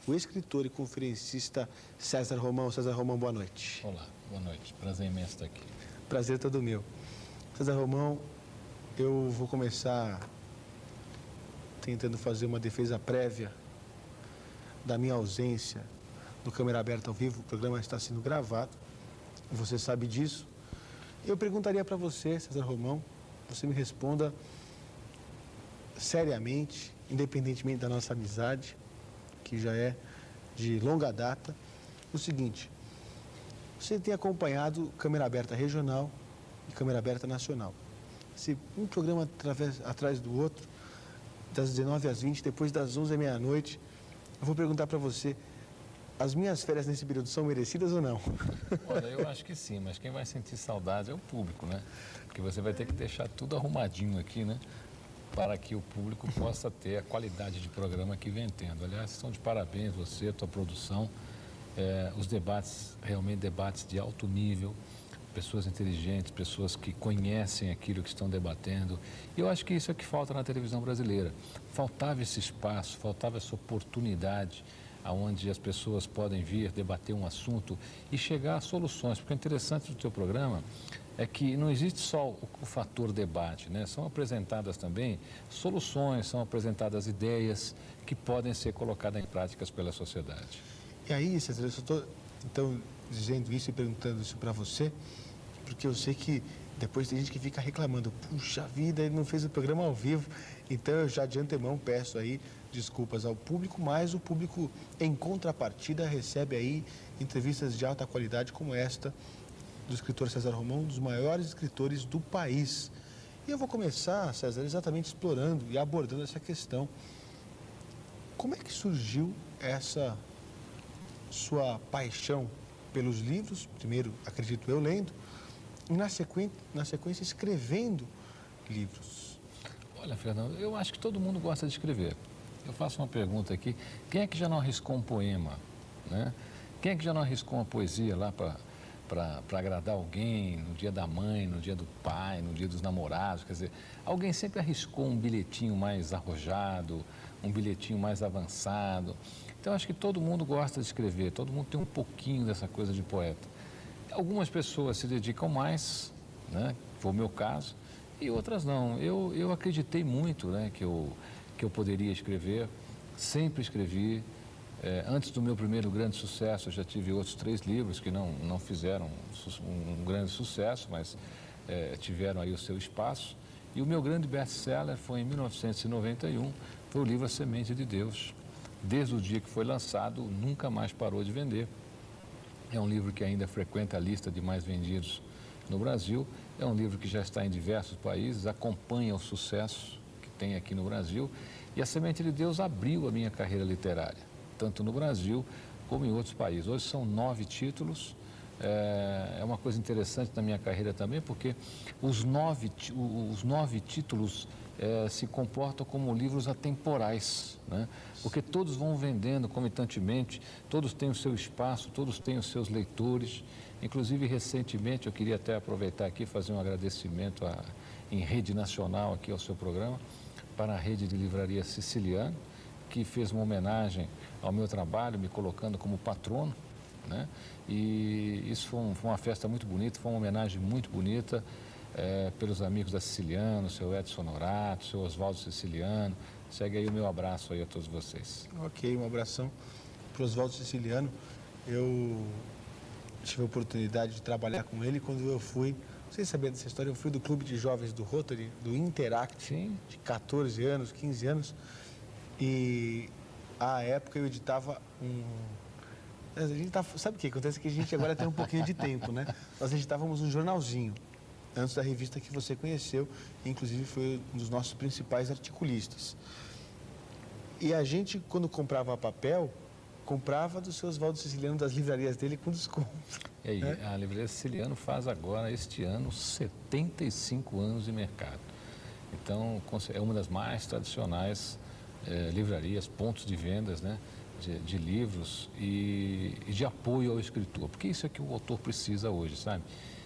o escritor e conferencista César Romão. César Romão, boa noite. Olá, boa noite. Prazer imenso estar aqui. Prazer todo meu. César Romão, eu vou começar tentando fazer uma defesa prévia da minha ausência no Câmera Aberta ao Vivo. O programa está sendo gravado, você sabe disso. Eu perguntaria para você, César Romão, você me responda seriamente, independentemente da nossa amizade, que já é de longa data, o seguinte: você tem acompanhado Câmera Aberta Regional e Câmera Aberta Nacional. Um programa atrás do outro, das 19 às 20, depois das 11 à meia-noite. Eu vou perguntar para você, as minhas férias nesse período são merecidas ou não? Olha, eu acho que sim, mas quem vai sentir saudade é o público, né? Porque você vai ter que deixar tudo arrumadinho aqui, né? Para que o público possa ter a qualidade de programa que vem tendo. Aliás, estão de parabéns você, a tua produção, os debates, realmente debates de alto nível, pessoas inteligentes, pessoas que conhecem aquilo que estão debatendo. E eu acho que isso é que falta na televisão brasileira. Faltava esse espaço, faltava essa oportunidade onde as pessoas podem vir debater um assunto e chegar a soluções. Porque o interessante do teu programa é que não existe só o fator debate, né? São apresentadas também soluções, são apresentadas ideias que podem ser colocadas em práticas pela sociedade. E aí, César, eu só estou, então, dizendo isso e perguntando isso para você, porque eu sei que depois tem gente que fica reclamando, puxa vida, ele não fez o programa ao vivo. Então eu já de antemão peço aí desculpas ao público, mas o público, em contrapartida, recebe aí entrevistas de alta qualidade como esta do escritor César Romão, um dos maiores escritores do país. E eu vou começar, César, exatamente explorando e abordando essa questão. Como é que surgiu essa sua paixão pelos livros? Primeiro, acredito eu, lendo, e na sequência escrevendo livros. Olha, Fernando, eu acho que todo mundo gosta de escrever. Eu faço uma pergunta aqui: quem é que já não arriscou um poema, né? Quem é que já não arriscou uma poesia lá para agradar alguém no dia da mãe, no dia do pai, no dia dos namorados? Quer dizer, alguém sempre arriscou um bilhetinho mais arrojado, um bilhetinho mais avançado. Então, acho que todo mundo gosta de escrever, todo mundo tem um pouquinho dessa coisa de poeta. Algumas pessoas se dedicam mais, né? Foi o meu caso, e outras não. Eu acreditei muito, né, que eu poderia escrever, sempre escrevi. Antes do meu primeiro grande sucesso, eu já tive outros 3 livros que não fizeram um grande sucesso, mas tiveram aí o seu espaço. E o meu grande best-seller foi em 1991, foi o livro A Semente de Deus. Desde o dia que foi lançado, nunca mais parou de vender. É um livro que ainda frequenta a lista de mais vendidos no Brasil. É um livro que já está em diversos países, acompanha o sucesso que tem aqui no Brasil. E A Semente de Deus abriu a minha carreira literária, tanto no Brasil como em outros países. Hoje são 9 títulos. É uma coisa interessante na minha carreira também, porque os 9 títulos se comportam como livros atemporais, né? Porque todos vão vendendo comitantemente, todos têm o seu espaço, todos têm os seus leitores. Inclusive, recentemente, eu queria até aproveitar aqui e fazer um agradecimento em rede nacional aqui ao seu programa, para a rede de livraria Siciliano, que fez uma homenagem ao meu trabalho, me colocando como patrono, né? E isso foi uma festa muito bonita, foi uma homenagem muito bonita pelos amigos da Siciliano, seu Edson Norato, seu Oswaldo Siciliano. Segue aí o meu abraço aí a todos vocês. Ok, um abração para o Oswaldo Siciliano. Eu tive a oportunidade de trabalhar com ele quando eu fui, vocês sabem dessa história, eu fui do Clube de Jovens do Rotary, do Interact, Sim. De 14 anos, 15 anos, e à época eu editava sabe o que acontece? Que a gente agora tem um pouquinho de tempo, né? Nós editávamos um jornalzinho, antes da revista que você conheceu, inclusive foi um dos nossos principais articulistas. E a gente, quando comprava papel, comprava do seu Oswaldo Siciliano, das livrarias dele, com desconto. E aí, a Livraria Siciliano faz agora, este ano, 75 anos de mercado. Então, é uma das mais tradicionais livrarias, pontos de vendas, né, de livros e de apoio ao escritor. Porque isso é que o autor precisa hoje, sabe?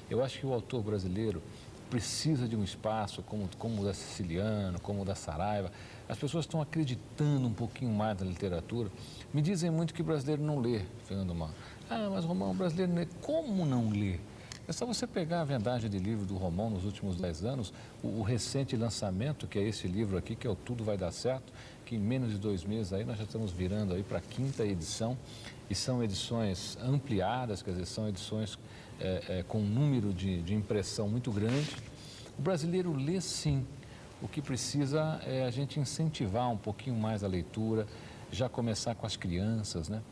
Eu acho que o autor brasileiro precisa de um espaço como o da Siciliano, como o da Saraiva. As pessoas estão acreditando um pouquinho mais na literatura. Me dizem muito que o brasileiro não lê, Fernando Mal. Ah, mas Romão, o brasileiro não lê. Como não lê? É só você pegar a vendagem de livro do Romão nos últimos 10 anos, o recente lançamento, que é esse livro aqui, que é o Tudo Vai Dar Certo, que em menos de 2 meses aí nós já estamos virando aí para a 5ª edição, e são edições ampliadas, quer dizer, são edições com um número de impressão muito grande. O brasileiro lê sim. O que precisa é a gente incentivar um pouquinho mais a leitura, já começar com as crianças, né?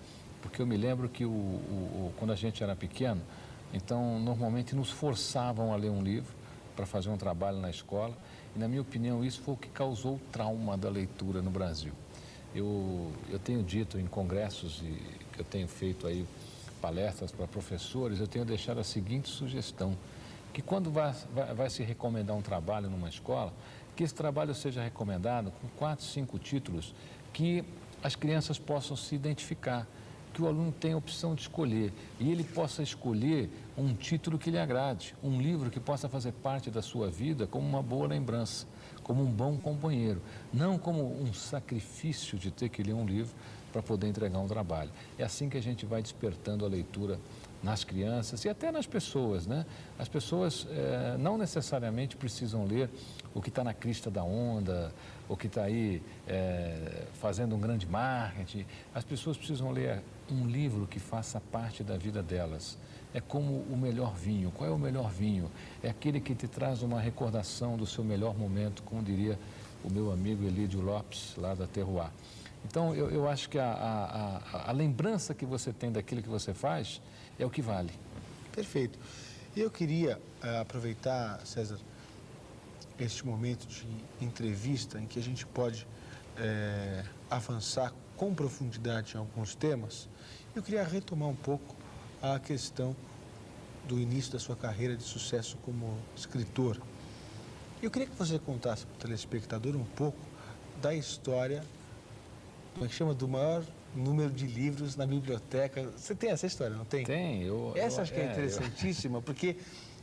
Porque eu me lembro que quando a gente era pequeno, então normalmente nos forçavam a ler um livro para fazer um trabalho na escola, e na minha opinião isso foi o que causou o trauma da leitura no Brasil. Eu tenho dito em congressos que eu tenho feito aí palestras para professores, eu tenho deixado a seguinte sugestão, que quando vai se recomendar um trabalho numa escola, que esse trabalho seja recomendado com 4, 5 títulos que as crianças possam se identificar, que o aluno tenha a opção de escolher e ele possa escolher um título que lhe agrade, um livro que possa fazer parte da sua vida como uma boa lembrança, como um bom companheiro, não como um sacrifício de ter que ler um livro para poder entregar um trabalho. É assim que a gente vai despertando a leitura nas crianças e até nas pessoas, né? As pessoas não necessariamente precisam ler o que está na crista da onda, o que está aí fazendo um grande marketing. As pessoas precisam ler um livro que faça parte da vida delas. É como o melhor vinho. Qual é o melhor vinho? É aquele que te traz uma recordação do seu melhor momento, como diria o meu amigo Elídio Lopes, lá da Terroir. Então, eu acho que a lembrança que você tem daquilo que você faz é o que vale. Perfeito. E eu queria aproveitar, César, este momento de entrevista em que a gente pode avançar com profundidade em alguns temas. Eu queria retomar um pouco a questão do início da sua carreira de sucesso como escritor. Eu queria que você contasse para o telespectador um pouco da história, como é que chama, do maior número de livros na biblioteca. Você tem essa história, não tem? Tem. Essa acho que é interessantíssima, porque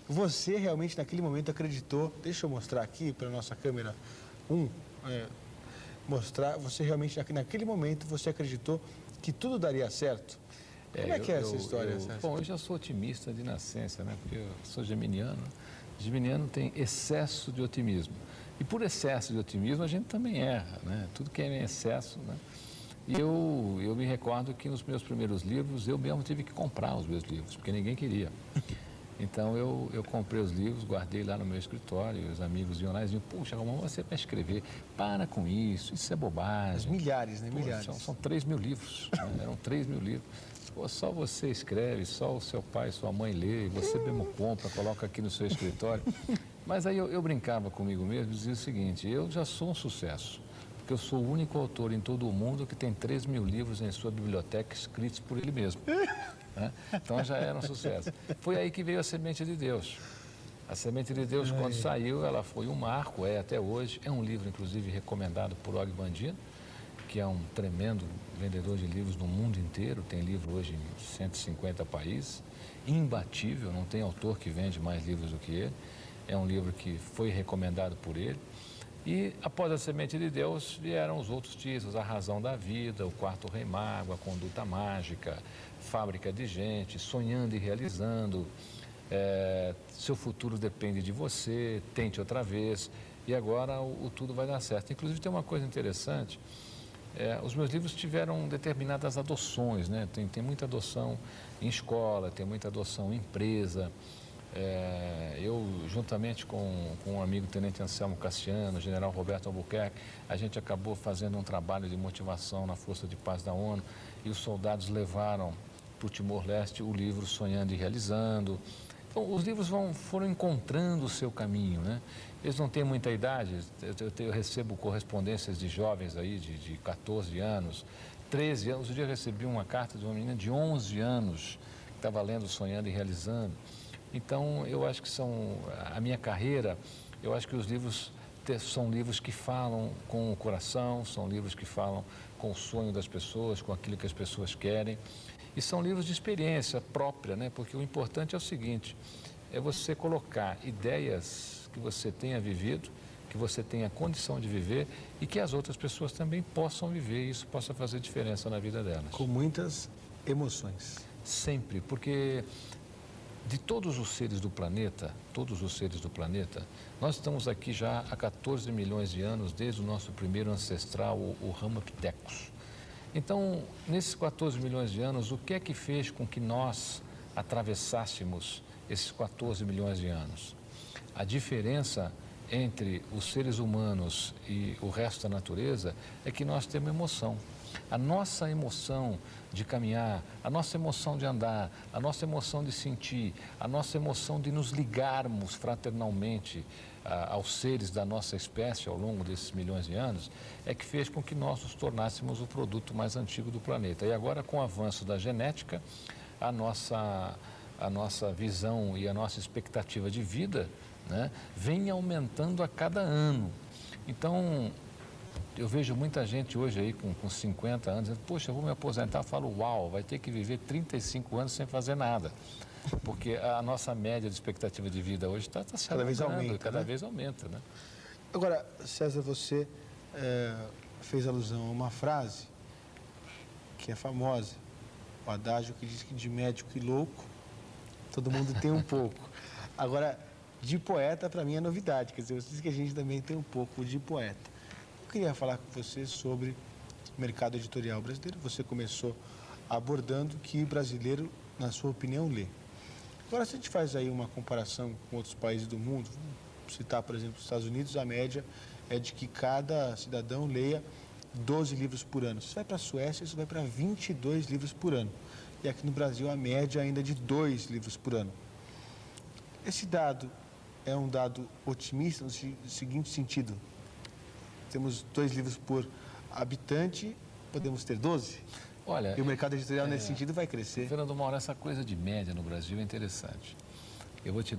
você realmente naquele momento acreditou. Deixa eu mostrar aqui para a nossa câmera mostrar. Você realmente naquele momento você acreditou que tudo daria certo. Como é que é essa história, César? Bom, eu já sou otimista de nascença, né? Porque eu sou geminiano. Geminiano tem excesso de otimismo. E por excesso de otimismo a gente também erra, né? Tudo que é em excesso, né? E eu me recordo que nos meus primeiros livros eu mesmo tive que comprar os meus livros, porque ninguém queria. Então eu comprei os livros, guardei lá no meu escritório, e os amigos iam lá e diziam, puxa, Romão, você vai escrever, para com isso é bobagem. Mas milhares, né? Pô, milhares. São 3 mil livros, né? Eram 3 mil livros. Pô, só você escreve, só o seu pai e sua mãe lê, você mesmo compra, coloca aqui no seu escritório. Mas aí eu brincava comigo mesmo e dizia o seguinte, eu já sou um sucesso, porque eu sou o único autor em todo o mundo que tem 3 mil livros em sua biblioteca escritos por ele mesmo. Né? Então já era um sucesso. Foi aí que veio a Semente de Deus. A Semente de Deus, quando saiu, ela foi um marco, até hoje. É um livro, inclusive, recomendado por Og Mandino, que é um tremendo vendedor de livros no mundo inteiro. Tem livro hoje em 150 países. Imbatível, não tem autor que vende mais livros do que ele. É um livro que foi recomendado por ele. E após a Semente de Deus vieram os outros títulos, A Razão da Vida, O Quarto Rei Mago, A Conduta Mágica, Fábrica de Gente, Sonhando e Realizando, Seu Futuro Depende de Você, Tente Outra Vez, e agora o Tudo Vai Dar Certo. Inclusive tem uma coisa interessante, os meus livros tiveram determinadas adoções, né? Tem muita adoção em escola, tem muita adoção em empresa. Eu, juntamente com um amigo, Tenente Anselmo Cassiano, General Roberto Albuquerque, a gente acabou fazendo um trabalho de motivação na Força de Paz da ONU e os soldados levaram para o Timor-Leste o livro Sonhando e Realizando. Então, os livros foram encontrando o seu caminho, né? Eles não têm muita idade, eu recebo correspondências de jovens aí de 14 anos, 13 anos. Outro dia eu recebi uma carta de uma menina de 11 anos que estava lendo Sonhando e Realizando. Então, eu acho que a minha carreira, eu acho que os livros são livros que falam com o coração, são livros que falam com o sonho das pessoas, com aquilo que as pessoas querem. E são livros de experiência própria, né? Porque o importante é o seguinte, é você colocar ideias que você tenha vivido, que você tenha condição de viver e que as outras pessoas também possam viver e isso possa fazer diferença na vida delas. Com muitas emoções. Sempre, porque de todos os seres do planeta, nós estamos aqui já há 14 milhões de anos, desde o nosso primeiro ancestral, o Homo erectus. Então, nesses 14 milhões de anos, o que é que fez com que nós atravessássemos esses 14 milhões de anos? A diferença entre os seres humanos e o resto da natureza é que nós temos emoção. A nossa emoção de caminhar, a nossa emoção de andar, a nossa emoção de sentir, a nossa emoção de nos ligarmos fraternalmente aos seres da nossa espécie ao longo desses milhões de anos, é que fez com que nós nos tornássemos o produto mais antigo do planeta. E agora, com o avanço da genética, a nossa visão e a nossa expectativa de vida, né, vem aumentando a cada ano. Então, eu vejo muita gente hoje aí com 50 anos, dizendo, poxa, eu vou me aposentar. Eu falo, uau, vai ter que viver 35 anos sem fazer nada. Porque a nossa média de expectativa de vida hoje está se cada vez aumenta, cada vez aumenta, né? Agora, César, você fez alusão a uma frase que é famosa, o adágio que diz que de médico e louco, todo mundo tem um pouco. Agora, de poeta, para mim, é novidade, quer dizer, você diz que a gente também tem um pouco de poeta. Eu queria falar com você sobre o mercado editorial brasileiro. Você começou abordando que o brasileiro, na sua opinião, lê. Agora, se a gente faz aí uma comparação com outros países do mundo, vamos citar, por exemplo, os Estados Unidos, a média é de que cada cidadão leia 12 livros por ano. Se vai para a Suécia, isso vai para 22 livros por ano. E aqui no Brasil, a média ainda é de 2 livros por ano. Esse dado é um dado otimista no seguinte sentido: temos 2 livros por habitante, podemos ter 12? Olha, e o mercado editorial nesse sentido vai crescer. Fernando Mauro, essa coisa de média no Brasil é interessante. Eu vou te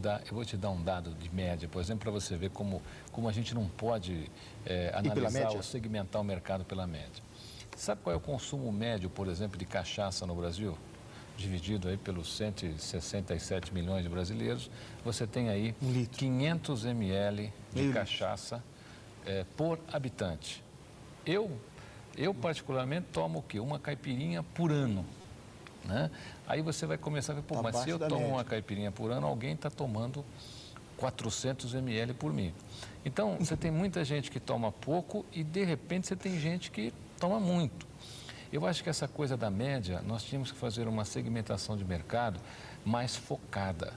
dar um dado de média, por exemplo, para você ver como a gente não pode analisar ou segmentar o mercado pela média. Sabe qual é o consumo médio, por exemplo, de cachaça no Brasil? Dividido aí pelos 167 milhões de brasileiros, você tem aí 500 ml de cachaça por habitante. Eu particularmente tomo o quê? Uma caipirinha por ano, né? Aí você vai começar a ver, pô, mas se eu tomo uma caipirinha por ano, alguém está tomando 400 ml por mim. Então, você tem muita gente que toma pouco e, de repente, você tem gente que toma muito. Eu acho que essa coisa da média, nós tínhamos que fazer uma segmentação de mercado mais focada.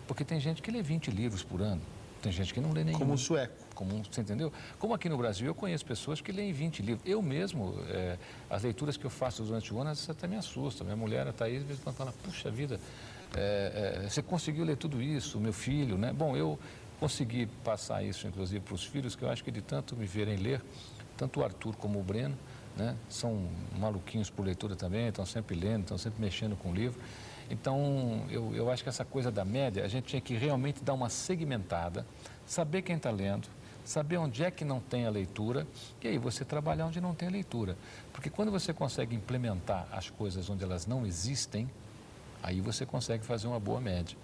Porque tem gente que lê 20 livros por ano, tem gente que não lê nenhum. Como o sueco. Você entendeu? Como aqui no Brasil, eu conheço pessoas que leem 20 livros. Eu mesmo, as leituras que eu faço durante o ano, às vezes até me assustam. Minha mulher, a Thaís, às vezes fala, puxa vida, você conseguiu ler tudo isso, meu filho, né? Bom, eu consegui passar isso, inclusive, para os filhos, que eu acho que de tanto me verem ler, tanto o Arthur como o Breno, né? São maluquinhos por leitura também, estão sempre lendo, estão sempre mexendo com o livro. Então, eu acho que essa coisa da média, a gente tinha que realmente dar uma segmentada, saber quem está lendo, saber onde é que não tem a leitura e aí você trabalhar onde não tem a leitura. Porque quando você consegue implementar as coisas onde elas não existem, aí você consegue fazer uma boa média.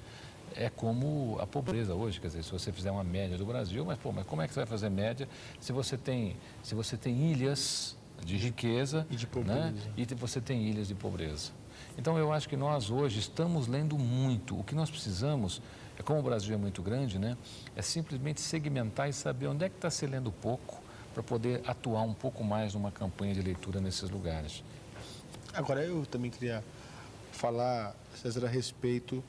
É como a pobreza hoje, quer dizer, se você fizer uma média do Brasil, mas como é que você vai fazer média se você tem ilhas de riqueza e de pobreza, né? E você tem ilhas de pobreza. Então, eu acho que nós hoje estamos lendo muito. O que nós precisamos, como o Brasil é muito grande, né, é simplesmente segmentar e saber onde é que está se lendo pouco para poder atuar um pouco mais numa campanha de leitura nesses lugares. Agora, eu também queria falar, César, a respeito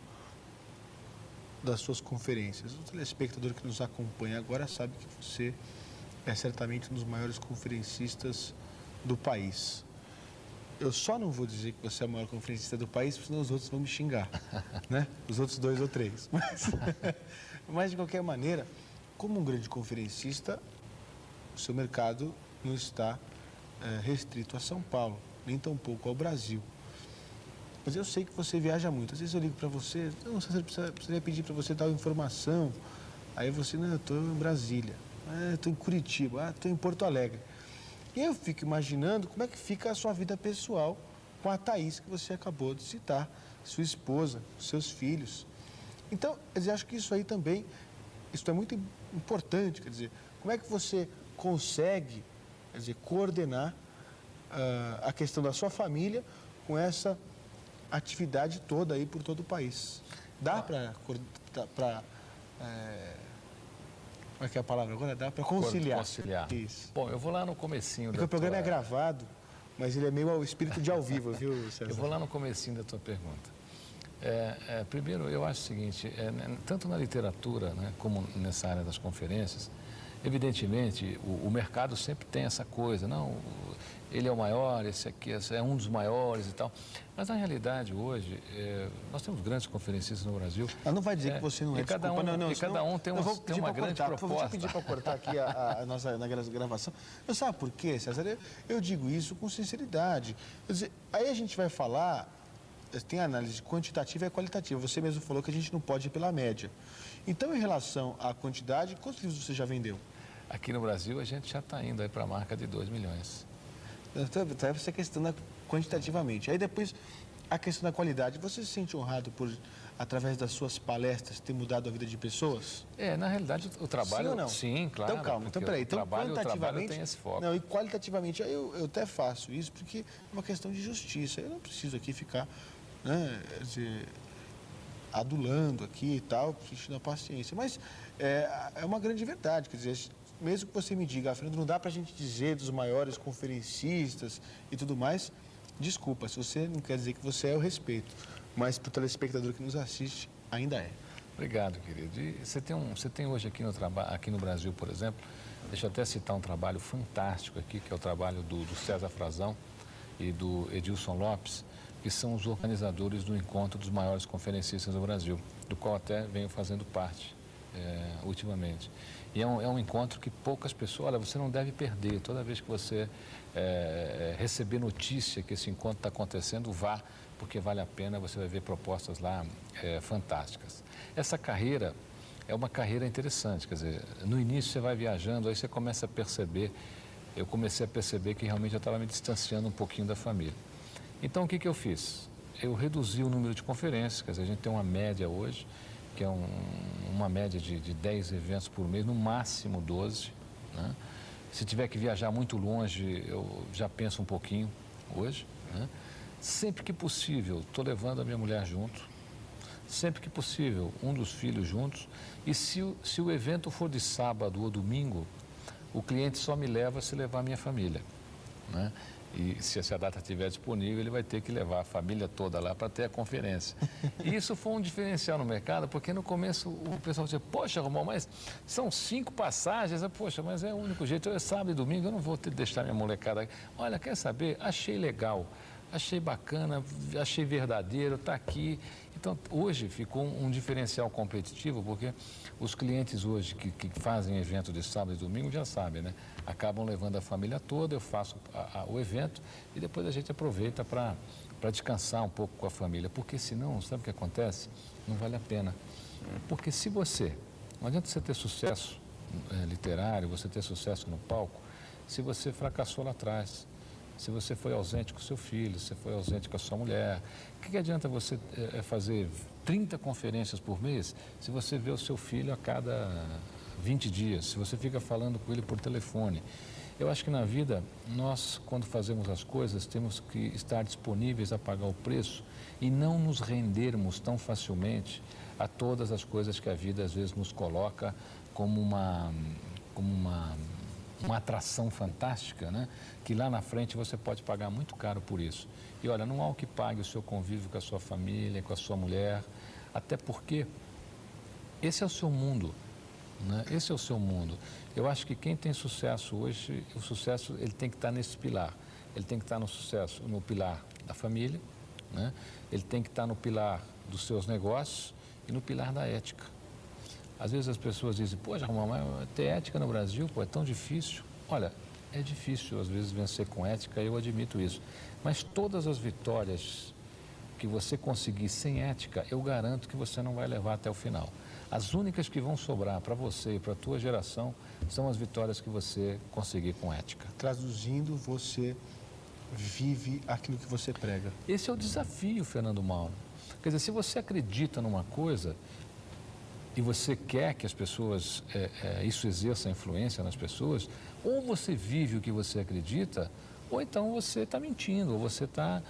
das suas conferências. O telespectador que nos acompanha agora sabe que você é certamente um dos maiores conferencistas do país. Eu só não vou dizer que você é o maior conferencista do país, porque senão os outros vão me xingar, né? Os outros 2 ou 3. Mas, de qualquer maneira, como um grande conferencista, o seu mercado não está restrito a São Paulo, nem tampouco ao Brasil. Mas eu sei que você viaja muito. Às vezes eu ligo para você, não sei se eu precisaria pedir para você tal informação. Aí você, não, eu estou em Brasília, eu estou em Curitiba, estou em Porto Alegre. E eu fico imaginando como é que fica a sua vida pessoal com a Thaís, que você acabou de citar, sua esposa, seus filhos. Então, quer dizer, acho que isso aí também, isso é muito importante, quer dizer, como é que você consegue, quer dizer, coordenar a questão da sua família com essa atividade toda aí por todo o país? Dá para como é que é a palavra agora? Dá para conciliar. Conciliar. Isso. Bom, eu vou lá no comecinho Porque da o programa tua... é gravado, mas ele é meio ao espírito de ao vivo, viu, César? Eu vou lá no comecinho da tua pergunta. Primeiro, eu acho o seguinte, tanto na literatura, né, como nessa área das conferências, evidentemente, o mercado sempre tem essa coisa, não, ele é o maior, esse aqui é um dos maiores e tal. Mas, na realidade, hoje, nós temos grandes conferencistas no Brasil. Não vai dizer que você não é, cada desculpa. um, e cada um tem uma grande proposta. Vou te pedir para cortar aqui a nossa gravação. Eu sabe por quê, César? Eu digo isso com sinceridade. Quer dizer, aí a gente vai falar, tem análise quantitativa e qualitativa. Você mesmo falou que a gente não pode ir pela média. Então, em relação à quantidade, quantos livros você já vendeu? Aqui no Brasil, a gente já está indo aí para a marca de 2 milhões. Então, essa questão quantitativamente. Aí depois, a questão da qualidade. Você se sente honrado por, através das suas palestras, ter mudado a vida de pessoas? Na realidade, o trabalho... Sim ou não? Sim, claro. Então, calma. Então, peraí. Então, o trabalho quantitativamente... tem esse foco. Não, e qualitativamente, eu até faço isso porque é uma questão de justiça. Eu não preciso aqui ficar, né, dizer, adulando aqui e tal, enchendo a paciência. Mas é uma grande verdade, quer dizer... Mesmo que você me diga, Fernando, não dá para a gente dizer dos maiores conferencistas e tudo mais, desculpa, se você não quer dizer que você é, eu respeito. Mas para o telespectador que nos assiste, ainda é. Obrigado, querido. E você tem hoje aqui no Brasil, por exemplo, deixa eu até citar um trabalho fantástico aqui, que é o trabalho do César Frazão e do Edilson Lopes, que são os organizadores do encontro dos maiores conferencistas do Brasil, do qual até venho fazendo parte ultimamente. E é um encontro que poucas pessoas... Olha, você não deve perder. Toda vez que você receber notícia que esse encontro está acontecendo, vá, porque vale a pena, você vai ver propostas lá fantásticas. Essa carreira é uma carreira interessante, quer dizer, no início você vai viajando, aí você começa a perceber... Eu comecei a perceber que realmente eu estava me distanciando um pouquinho da família. Então, o que eu fiz? Eu reduzi o número de conferências, quer dizer, a gente tem uma média hoje, que é uma média de 10 eventos por mês, no máximo 12. Né? Se tiver que viajar muito longe, eu já penso um pouquinho hoje. Né? Sempre que possível, estou levando a minha mulher junto. Sempre que possível, um dos filhos juntos. E se o evento for de sábado ou domingo, o cliente só me leva se levar a minha família. Né? E se essa data estiver disponível, ele vai ter que levar a família toda lá para ter a conferência. E isso foi um diferencial no mercado, porque no começo o pessoal dizia, poxa, Romão, mas são 5 passagens, poxa, mas é o único jeito, é sábado e domingo, eu não vou deixar minha molecada aqui. Olha, quer saber? Achei legal, achei bacana, achei verdadeiro, está aqui. Então, hoje ficou um diferencial competitivo, porque os clientes hoje que fazem evento de sábado e domingo já sabem, né? Acabam levando a família toda, eu faço o evento e depois a gente aproveita para descansar um pouco com a família. Porque senão, sabe o que acontece? Não vale a pena. Porque se não adianta você ter sucesso literário, você ter sucesso no palco, se você fracassou lá atrás. Se você foi ausente com o seu filho, se você foi ausente com a sua mulher, o que adianta você fazer 30 conferências por mês se você vê o seu filho a cada 20 dias, se você fica falando com ele por telefone? Eu acho que na vida, nós, quando fazemos as coisas, temos que estar disponíveis a pagar o preço e não nos rendermos tão facilmente a todas as coisas que a vida às vezes nos coloca como uma atração fantástica, né? Que lá na frente você pode pagar muito caro por isso. E olha, não há o que pague o seu convívio com a sua família, com a sua mulher, até porque esse é o seu mundo, né? Esse é o seu mundo. Eu acho que quem tem sucesso hoje, o sucesso ele tem que estar nesse pilar. Ele tem que estar no pilar da família, né? Ele tem que estar no pilar dos seus negócios e no pilar da ética. Às vezes as pessoas dizem, poxa, Romão, mas ter ética no Brasil, pô, é tão difícil. Olha, é difícil às vezes vencer com ética, eu admito isso. Mas todas as vitórias que você conseguir sem ética, eu garanto que você não vai levar até o final. As únicas que vão sobrar para você e para a tua geração são as vitórias que você conseguir com ética. Traduzindo, você vive aquilo que você prega. Esse é o desafio, Fernando Mauro. Quer dizer, se você acredita numa coisa, e você quer que as pessoas, isso exerça influência nas pessoas, ou você vive o que você acredita, ou então você está mentindo, ou você tá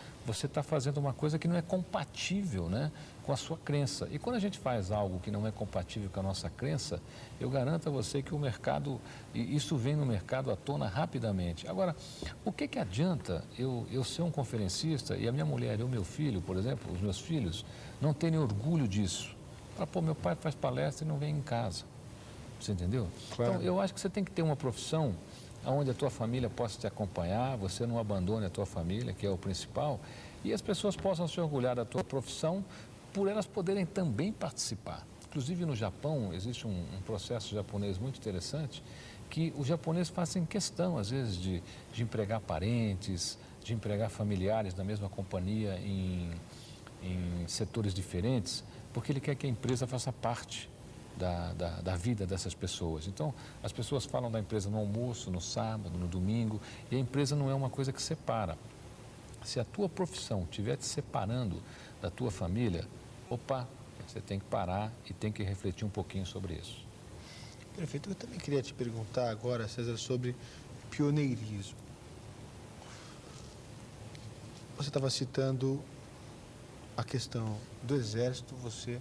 fazendo uma coisa que não é compatível, né, com a sua crença. E quando a gente faz algo que não é compatível com a nossa crença, eu garanto a você que o mercado, e isso vem no mercado à tona rapidamente. Agora, o que adianta eu ser um conferencista e a minha mulher e o meu filho, por exemplo, os meus filhos, não terem orgulho disso? Pô, meu pai faz palestra e não vem em casa. Você entendeu? Claro. Então, eu acho que você tem que ter uma profissão onde a tua família possa te acompanhar, você não abandone a tua família, que é o principal, e as pessoas possam se orgulhar da tua profissão por elas poderem também participar. Inclusive no Japão, existe um processo japonês muito interessante, que os japoneses fazem questão, às vezes, de empregar parentes, de empregar familiares da mesma companhia em setores diferentes, porque ele quer que a empresa faça parte da vida dessas pessoas. Então, as pessoas falam da empresa no almoço, no sábado, no domingo, e a empresa não é uma coisa que separa. Se a tua profissão estiver te separando da tua família, opa, você tem que parar e tem que refletir um pouquinho sobre isso. Perfeito. Eu também queria te perguntar agora, César, sobre pioneirismo. Você estava citando a questão do Exército, você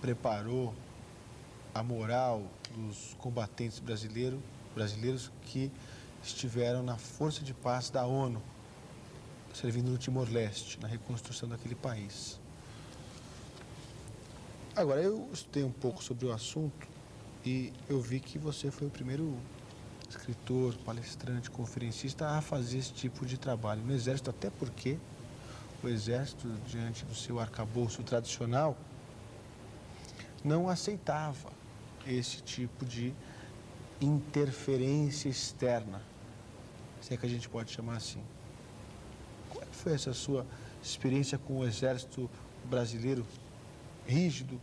preparou a moral dos combatentes brasileiros que estiveram na Força de Paz da ONU, servindo no Timor-Leste, na reconstrução daquele país. Agora, eu estudei um pouco sobre o assunto e eu vi que você foi o primeiro escritor, palestrante, conferencista a fazer esse tipo de trabalho no Exército, até porque o Exército, diante do seu arcabouço tradicional, não aceitava esse tipo de interferência externa, se é que a gente pode chamar assim. Qual é que foi essa sua experiência com o Exército brasileiro rígido,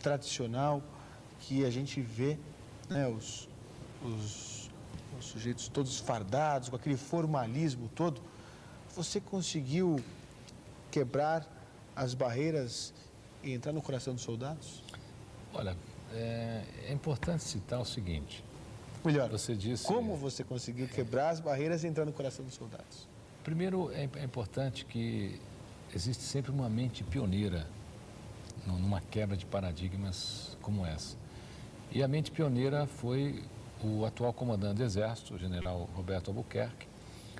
tradicional, que a gente vê, né, os sujeitos todos fardados, com aquele formalismo todo? Você conseguiu quebrar as barreiras e entrar no coração dos soldados? Olha, é importante citar o seguinte. Melhor, Você disse, como você conseguiu quebrar as barreiras e entrar no coração dos soldados? primeiro, é importante que existe sempre uma mente pioneira numa quebra de paradigmas como essa. E a mente pioneira foi o atual comandante do Exército, o general Roberto Albuquerque,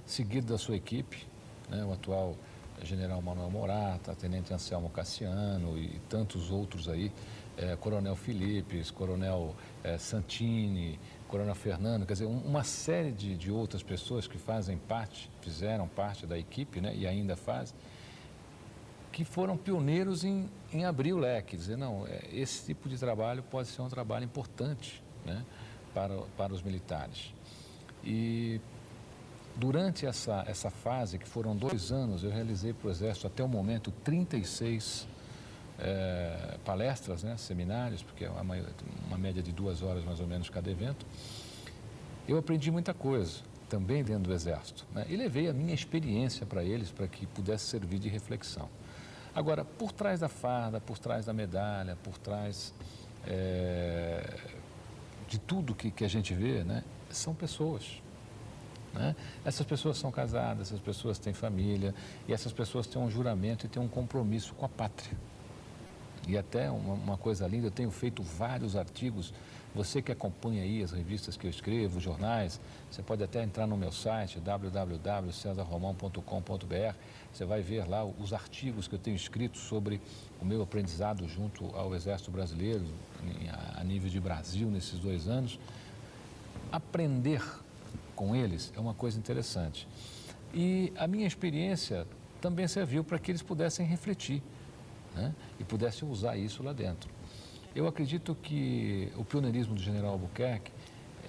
seguido da sua equipe, né, o atual general Manuel Morata, tenente Anselmo Cassiano e tantos outros aí, coronel Filipes, coronel Santini, coronel Fernando, quer dizer, uma série de outras pessoas que fizeram parte da equipe, né, e ainda fazem, que foram pioneiros em abrir o leque, dizer, não, esse tipo de trabalho pode ser um trabalho importante, né, para os militares. E durante essa fase, que foram 2 anos, eu realizei para o Exército até o momento 36 palestras, né, seminários, porque é uma média de 2 horas mais ou menos cada evento. Eu aprendi muita coisa, também dentro do Exército, né, e levei a minha experiência para eles, para que pudesse servir de reflexão. Agora, por trás da farda, por trás da medalha, por trás de tudo que a gente vê, né, são pessoas. Né? Essas pessoas são casadas, essas pessoas têm família e essas pessoas têm um juramento e têm um compromisso com a pátria. E até uma coisa linda, eu tenho feito vários artigos. Você que acompanha aí as revistas que eu escrevo, os jornais, você pode até entrar no meu site www.cesarromão.com.br. Você vai ver lá os artigos que eu tenho escrito sobre o meu aprendizado junto ao Exército Brasileiro, a nível de Brasil, nesses 2 anos. Aprender com eles é uma coisa interessante. E a minha experiência também serviu para que eles pudessem refletir, né, e pudessem usar isso lá dentro. Eu acredito que o pioneirismo do general Albuquerque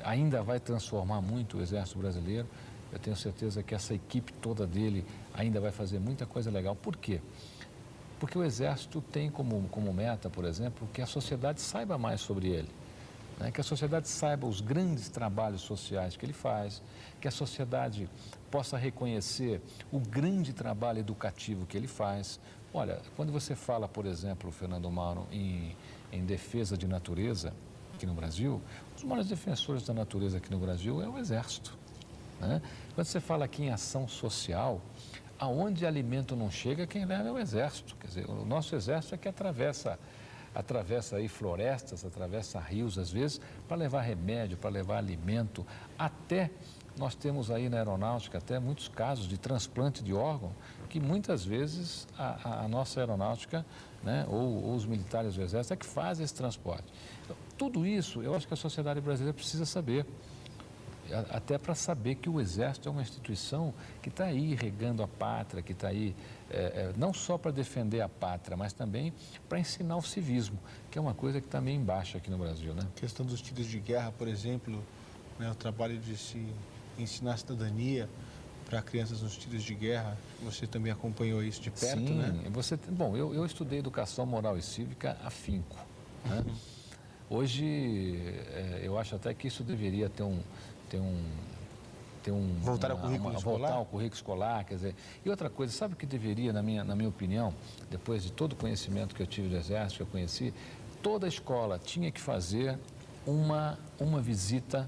ainda vai transformar muito o Exército Brasileiro. Eu tenho certeza que essa equipe toda dele ainda vai fazer muita coisa legal. Por quê? Porque o Exército tem como meta, por exemplo, que a sociedade saiba mais sobre ele. Né? Que a sociedade saiba os grandes trabalhos sociais que ele faz, que a sociedade possa reconhecer o grande trabalho educativo que ele faz. Olha, quando você fala, por exemplo, Fernando Mauro, em defesa de natureza aqui no Brasil, os maiores defensores da natureza aqui no Brasil é o Exército, né? Quando você fala aqui em ação social, aonde alimento não chega, quem leva é o Exército. Quer dizer, o nosso Exército é que atravessa aí florestas, atravessa rios, às vezes, para levar remédio, para levar alimento. Até nós temos aí na aeronáutica até muitos casos de transplante de órgão, que muitas vezes a nossa aeronáutica, né, ou os militares do Exército é que fazem esse transporte. Então, tudo isso, eu acho que a sociedade brasileira precisa saber. Até para saber que o Exército é uma instituição que está aí regando a pátria, que está aí não só para defender a pátria, mas também para ensinar o civismo, que é uma coisa que está meio embaixo aqui no Brasil, né? A questão dos tiros de guerra, por exemplo, né, o trabalho de se ensinar cidadania para crianças nos tiros de guerra, você também acompanhou isso de perto, Sim, né? Bom, eu estudei educação moral e cívica afinco, né? Hoje, eu acho até que isso deveria ter voltar ao currículo escolar? Voltar ao currículo escolar, quer dizer. E outra coisa, sabe o que deveria, na minha opinião, depois de todo o conhecimento que eu tive do Exército, que eu conheci, toda escola tinha que fazer uma visita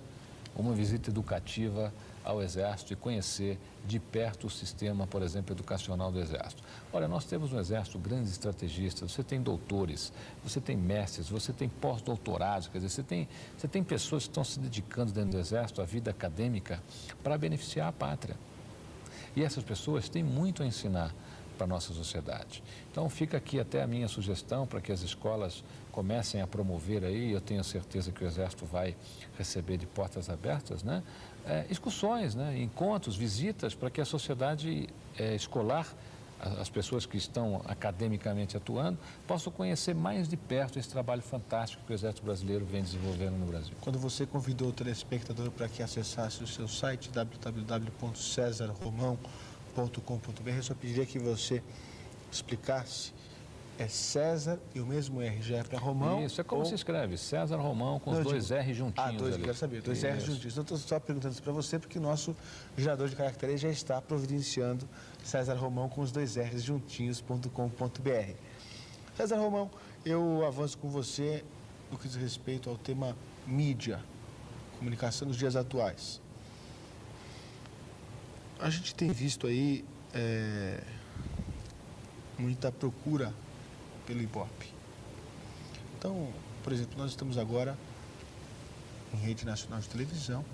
educativa ao Exército e conhecer de perto o sistema, por exemplo, educacional do Exército. Olha, nós temos no Exército grandes estrategistas, você tem doutores, você tem mestres, você tem pós-doutorados, quer dizer, você tem pessoas que estão se dedicando dentro do Exército à vida acadêmica para beneficiar a pátria. E essas pessoas têm muito a ensinar para a nossa sociedade. Então, fica aqui até a minha sugestão para que as escolas comecem a promover aí, eu tenho certeza que o Exército vai receber de portas abertas, né? Excursões, né? Encontros, visitas, para que a sociedade escolar, as pessoas que estão academicamente atuando, possam conhecer mais de perto esse trabalho fantástico que o Exército Brasileiro vem desenvolvendo no Brasil. Quando você convidou o telespectador para que acessasse o seu site, www.cesarromão.com.br, eu só pediria que você explicasse. É César e o mesmo R já é para Romão? Isso, é como se escreve, César Romão com os dois R juntinhos. Dois, ali. Quero saber, dois R juntinhos. Então, estou só perguntando isso para você, porque o nosso gerador de caracteres já está providenciando César Romão com os dois R's juntinhos.com.br. César Romão, eu avanço com você no que diz respeito ao tema mídia, comunicação nos dias atuais. A gente tem visto aí muita procura pelo Ibope. Então, por exemplo, nós estamos agora em rede nacional de televisão,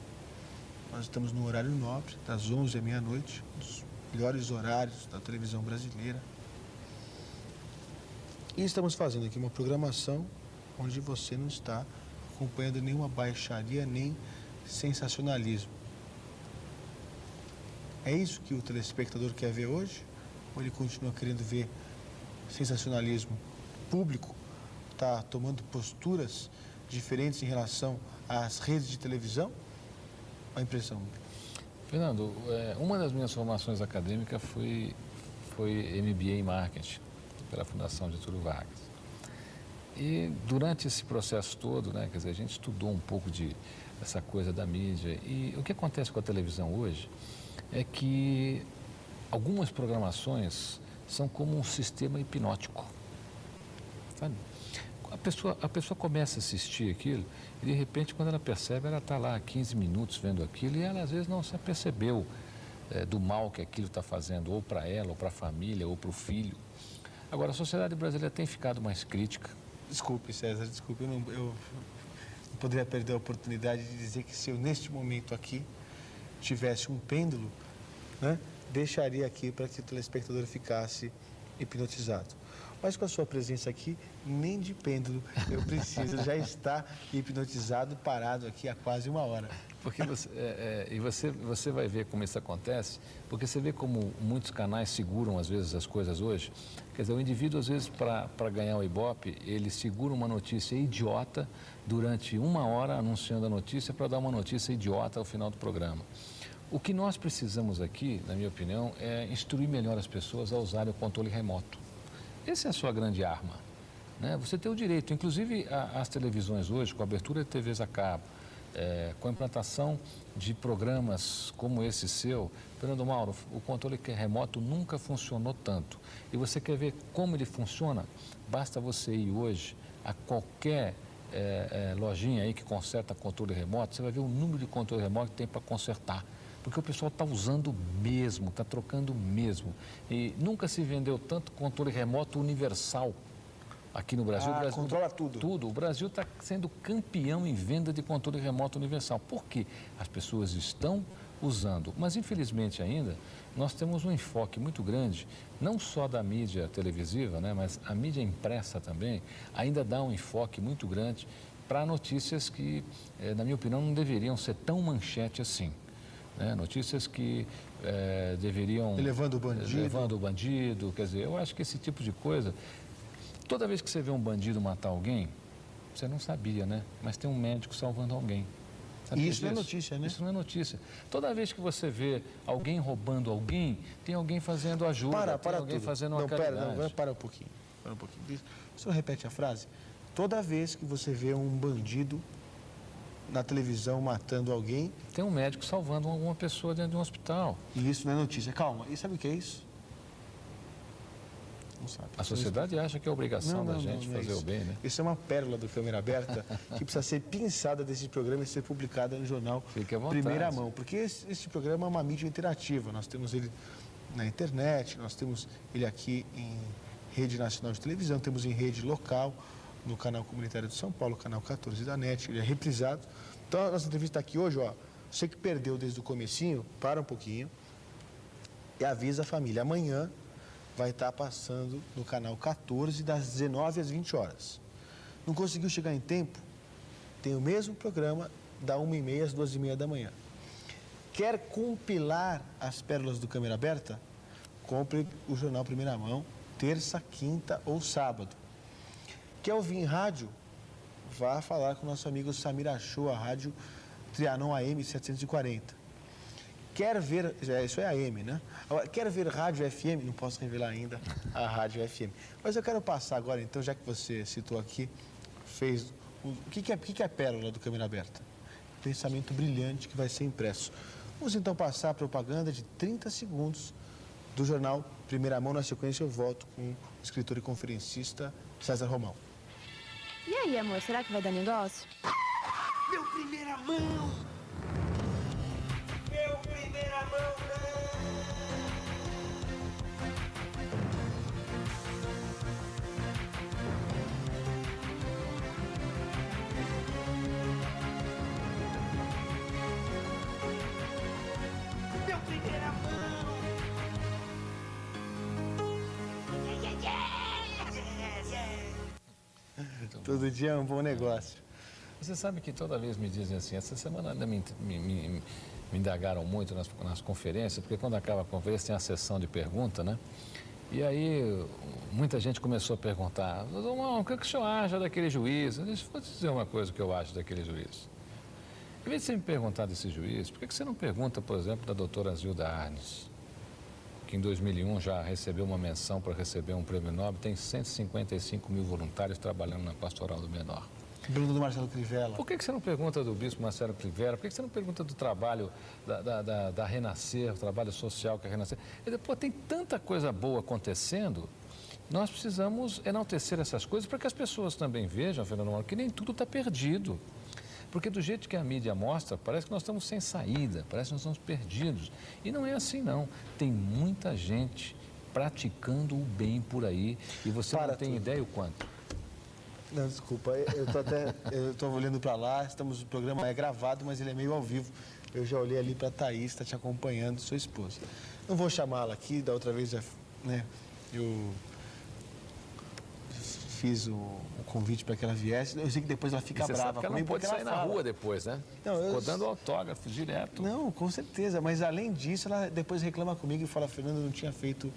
nós estamos no horário nobre, das 11 à meia-noite, um dos melhores horários da televisão brasileira. E estamos fazendo aqui uma programação onde você não está acompanhando nenhuma baixaria, nem sensacionalismo. É isso que o telespectador quer ver hoje? Ou ele continua querendo ver sensacionalismo público? Está tomando posturas diferentes em relação às redes de televisão? A impressão. Fernando, uma das minhas formações acadêmicas foi MBA em Marketing, pela Fundação Getúlio Vargas. E durante esse processo todo, né, quer dizer, a gente estudou um pouco dessa coisa da mídia. E o que acontece com a televisão hoje é que algumas programações são como um sistema hipnótico, sabe? A pessoa começa a assistir aquilo e, de repente, quando ela percebe, ela está lá 15 minutos vendo aquilo e ela, às vezes, não se apercebeu do mal que aquilo está fazendo, ou para ela, ou para a família, ou para o filho. Agora, a sociedade brasileira tem ficado mais crítica. Desculpe, César, desculpe, eu não poderia perder a oportunidade de dizer que se eu, neste momento aqui, tivesse um pêndulo, né, deixaria aqui para que o telespectador ficasse hipnotizado. Mas com a sua presença aqui, nem de pêndulo eu preciso, já está hipnotizado, parado aqui há quase uma hora. Porque você vai ver como isso acontece, porque você vê como muitos canais seguram, às vezes, as coisas hoje. Quer dizer, o indivíduo, às vezes, para ganhar o Ibope, ele segura uma notícia idiota durante uma hora anunciando a notícia para dar uma notícia idiota ao final do programa. O que nós precisamos aqui, na minha opinião, é instruir melhor as pessoas a usarem o controle remoto. Essa é a sua grande arma, né? Você tem o direito, inclusive as televisões hoje, com a abertura de TVs a cabo, com a implantação de programas como esse seu, Fernando Mauro, o controle remoto nunca funcionou tanto. E você quer ver como ele funciona? Basta você ir hoje a qualquer lojinha aí que conserta controle remoto, você vai ver o número de controle remoto que tem para consertar. Porque o pessoal está usando mesmo, está trocando mesmo. E nunca se vendeu tanto controle remoto universal aqui no Brasil. O Brasil controla tudo. Tudo. O Brasil está sendo campeão em venda de controle remoto universal. Por quê? As pessoas estão usando. Mas, infelizmente, ainda, nós temos um enfoque muito grande, não só da mídia televisiva, né, mas a mídia impressa também, ainda dá um enfoque muito grande para notícias que, na minha opinião, não deveriam ser tão manchete assim. Né? Notícias que deveriam... Levando o bandido. Quer dizer, eu acho que esse tipo de coisa... Toda vez que você vê um bandido matar alguém, você não sabia, né? Mas tem um médico salvando alguém. E isso não é notícia, né? Isso não é notícia. Toda vez que você vê alguém roubando alguém, tem alguém fazendo ajuda, tem alguém tudo. fazendo uma caridade. Não, para um pouquinho. O senhor repete a frase? Toda vez que você vê um bandido na televisão matando alguém... Tem um médico salvando alguma pessoa dentro de um hospital. E isso não é notícia. Calma, e sabe o que é isso? Não sabe. A sociedade acha que é obrigação da gente fazer o bem, né? Isso é uma pérola do Câmera Aberta que precisa ser pinçada desse programa e ser publicada no jornal Primeira Mão. Porque esse programa é uma mídia interativa. Nós temos ele na internet, nós temos ele aqui em rede nacional de televisão, temos em rede local, no canal comunitário de São Paulo, canal 14 da NET, ele é reprisado. Então, a nossa entrevista aqui hoje, ó, você que perdeu desde o comecinho, para um pouquinho e avisa a família. Amanhã vai estar passando no canal 14, das 19 às 20 horas. Não conseguiu chegar em tempo? Tem o mesmo programa, da 1h30 às 2h30 da manhã. Quer compilar as pérolas do Câmera Aberta? Compre o jornal Primeira Mão, terça, quinta ou sábado. Quer ouvir em rádio? Vá falar com o nosso amigo Samir Achou, a rádio Trianon AM 740. Quer ver, isso é AM, né? Agora, quer ver rádio FM? Não posso revelar ainda a rádio FM. Mas eu quero passar agora, então, já que você citou aqui, fez... O que é a pérola do Câmera Aberta? Pensamento brilhante que vai ser impresso. Vamos, então, passar a propaganda de 30 segundos do jornal Primeira Mão. Na sequência, eu volto com o escritor e conferencista César Romão. E aí, amor, será que vai dar negócio? Meu Primeira Mão! Meu Primeira Mão! Meu Primeira Mão! Todo dia é um bom negócio. Você sabe que toda vez me dizem assim, essa semana ainda me indagaram muito nas conferências, porque quando acaba a conferência tem a sessão de pergunta, né? E aí muita gente começou a perguntar, o que o senhor acha daquele juiz? Eu disse, vou dizer uma coisa que eu acho daquele juiz. Em vez de você me perguntar desse juiz, por que você não pergunta, por exemplo, da doutora Zilda Arnes, que em 2001 já recebeu uma menção para receber um prêmio Nobel, tem 155 mil voluntários trabalhando na pastoral do menor. Pergunta do Marcelo Crivella. Por que você não pergunta do bispo Marcelo Crivella? Por que você não pergunta do trabalho da Renascer, o trabalho social que é a Renascer? E depois tem tanta coisa boa acontecendo, nós precisamos enaltecer essas coisas para que as pessoas também vejam, Fernando Mauro, que nem tudo está perdido. Porque do jeito que a mídia mostra, parece que nós estamos sem saída, parece que nós estamos perdidos. E não é assim, não. Tem muita gente praticando o bem por aí e você não tem ideia o quanto. Não, desculpa, eu estou olhando para lá, o programa é gravado, mas ele é meio ao vivo. Eu já olhei ali para a Thaís, está te acompanhando, sua esposa. Não vou chamá-la aqui, da outra vez, né, eu fiz o convite para que ela viesse. Eu sei que depois ela fica brava comigo. Ela não pode sair na rua depois, né? Ficou dando autógrafo direto. Não, com certeza, mas além disso, ela depois reclama comigo e fala, Fernando, eu não tinha feito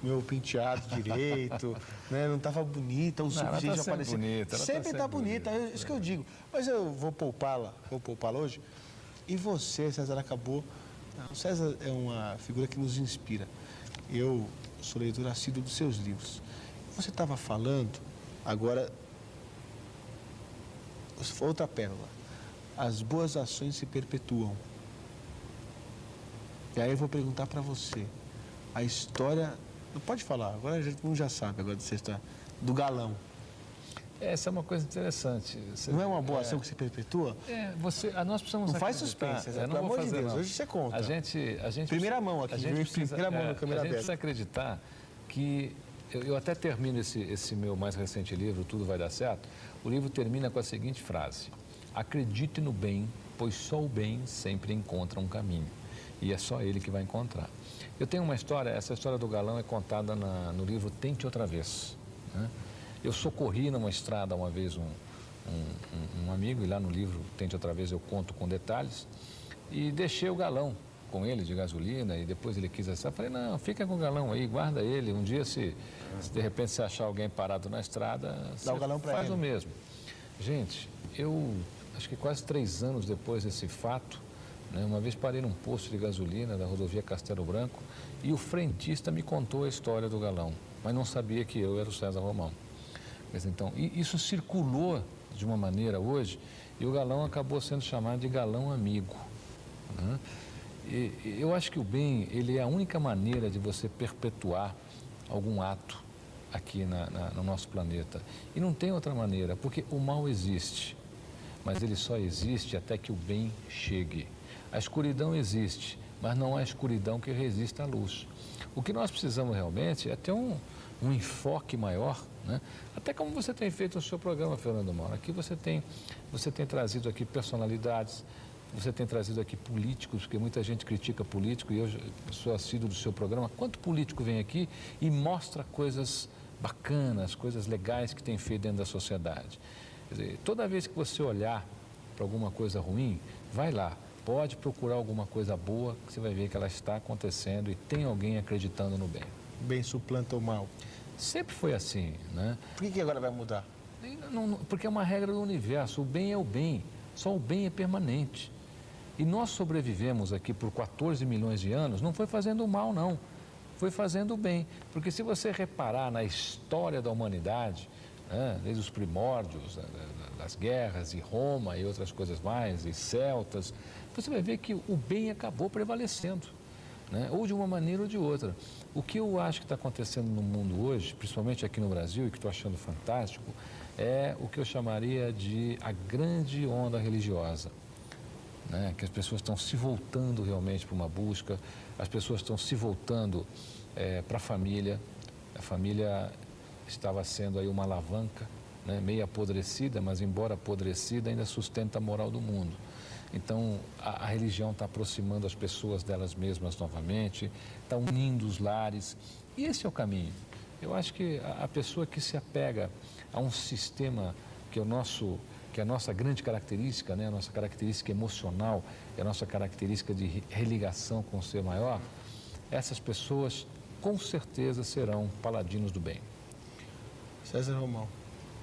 meu penteado direito, né? Não estava bonita, o suficiente para aparecer. Bonita, sempre está bonita, é isso que eu digo. Mas eu vou poupá-la hoje. E você, César, acabou... O César é uma figura que nos inspira. Eu sou leitor assíduo dos seus livros. Você estava falando, agora, outra pérola. as boas ações se perpetuam. E aí eu vou perguntar para você, a história, não pode falar, agora todo mundo já sabe agora dessa história, do galão. Essa é uma coisa interessante. Não é uma boa ação que se perpetua? Nós precisamos Não faz acreditar. suspense, não pelo vou amor de fazer, Deus, não. hoje você conta. A gente Primeira mão aqui, a gente precisa, primeira mão na câmera a gente precisa aberta. acreditar que eu até termino esse meu mais recente livro, Tudo Vai Dar Certo. O livro termina com a seguinte frase: acredite no bem, pois só o bem sempre encontra um caminho. E é só ele que vai encontrar. Eu tenho uma história, essa história do galão é contada no livro Tente Outra Vez, né? Eu socorri numa estrada uma vez um amigo, e lá no livro Tente Outra Vez eu conto com detalhes, e deixei o galão com ele de gasolina, e depois ele quis acessar. Falei, não, fica com o galão aí, guarda ele. Um dia, se de repente você achar alguém parado na estrada, Dá o galão pra faz ele. o mesmo. Gente, eu acho que quase 3 anos depois desse fato, né, uma vez parei num posto de gasolina da rodovia Castelo Branco e o frentista me contou a história do galão, mas não sabia que eu era o César Romão. Mas então, isso circulou de uma maneira hoje e o galão acabou sendo chamado de galão amigo, né? E eu acho que o bem, ele é a única maneira de você perpetuar algum ato aqui no nosso planeta. E não tem outra maneira, porque o mal existe, mas ele só existe até que o bem chegue. A escuridão existe, mas não há escuridão que resista à luz. O que nós precisamos realmente é ter um enfoque maior, né? Até como você tem feito no seu programa, Fernando Mauro. Aqui você tem trazido aqui personalidades, você tem trazido aqui políticos, porque muita gente critica político e eu sou assíduo do seu programa. Quanto político vem aqui e mostra coisas bacanas, coisas legais que tem feito dentro da sociedade. Quer dizer, toda vez que você olhar para alguma coisa ruim, vai lá, pode procurar alguma coisa boa, que você vai ver que ela está acontecendo e tem alguém acreditando no bem. O bem suplanta o mal. Sempre foi assim, né? Por que agora vai mudar? Porque é uma regra do universo, o bem é o bem, só o bem é permanente. E nós sobrevivemos aqui por 14 milhões de anos, não foi fazendo o mal, não, foi fazendo o bem. Porque se você reparar na história da humanidade, né, desde os primórdios, das guerras, e Roma e outras coisas mais, e celtas, você vai ver que o bem acabou prevalecendo, né, ou de uma maneira ou de outra. O que eu acho que está acontecendo no mundo hoje, principalmente aqui no Brasil, e que estou achando fantástico, é o que eu chamaria de a grande onda religiosa, né? Que as pessoas estão se voltando realmente para uma busca, as pessoas estão se voltando para a família estava sendo aí uma alavanca, né? Meio apodrecida, mas embora apodrecida, ainda sustenta a moral do mundo. Então, a religião está aproximando as pessoas delas mesmas novamente, está unindo os lares, e esse é o caminho. Eu acho que a pessoa que se apega a um sistema que é a nossa grande característica, né? A nossa característica emocional, a nossa característica de religação com o ser maior, essas pessoas com certeza serão paladinos do bem. César Romão,